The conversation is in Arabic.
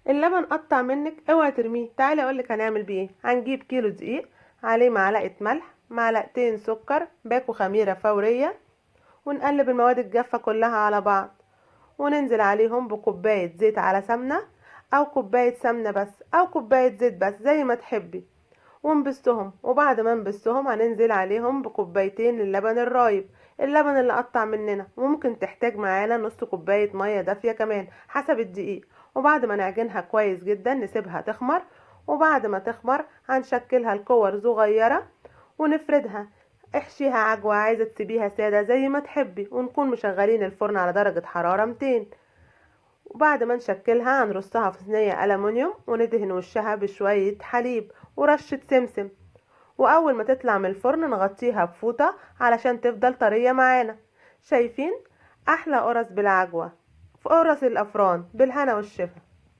اللبن قطع منك اوعي ترميه. تعالي اقولك هنعمل بيه ايه. هنجيب كيلو دقيق، عليه معلقه ملح، معلقتين سكر، باكو خميره فوريه، ونقلب المواد الجافه كلها على بعض، وننزل عليهم بكوبايه زيت على سمنه، او كوبايه سمنه بس، او كوبايه زيت بس زي ما تحبي، ونبستهم. وبعد ما نبستهم هننزل عليهم بكوبايتين اللبن الرايب، اللبن اللي قطع مننا. وممكن تحتاج معانا نص كوباية مية دافية كمان حسب الدقيق. وبعد ما نعجنها كويس جدا نسيبها تخمر، وبعد ما تخمر هنشكلها لكور صغيرة ونفردها. احشيها عجوة، عايزة تسيبيها سادة زي ما تحبي، ونكون مشغلين الفرن على درجة حرارة 200. وبعد ما نشكلها هنرصها في صينية ألمونيوم، وندهن وشها بشوية حليب ورشة سمسم. واول ما تطلع من الفرن نغطيها بفوطة علشان تفضل طرية معانا. شايفين؟ احلى قرص بالعجوة في قرص الافران. بالهنا والشفا.